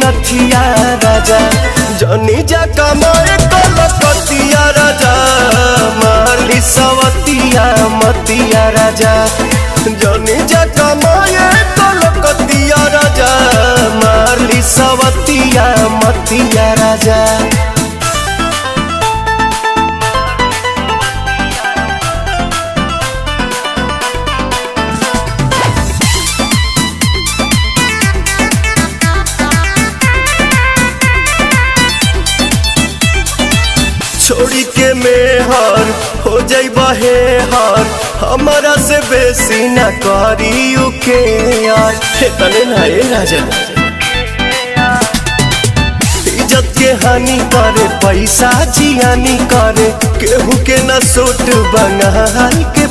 नथिया राजा जनी जा कमाए कलकतिया राजा मारली सवतिया मतिया राजा जनी जा कमाए कलकतिया राजा मारली सवतिया मतिया राजा। छोड़ी के मेहर हो जाई बहे हर हमारा से बेसी न करी उके यार तने ना ए राजा इज्जत के हानि करे पैसा जियानी करे केहू के न सोट बंगाल के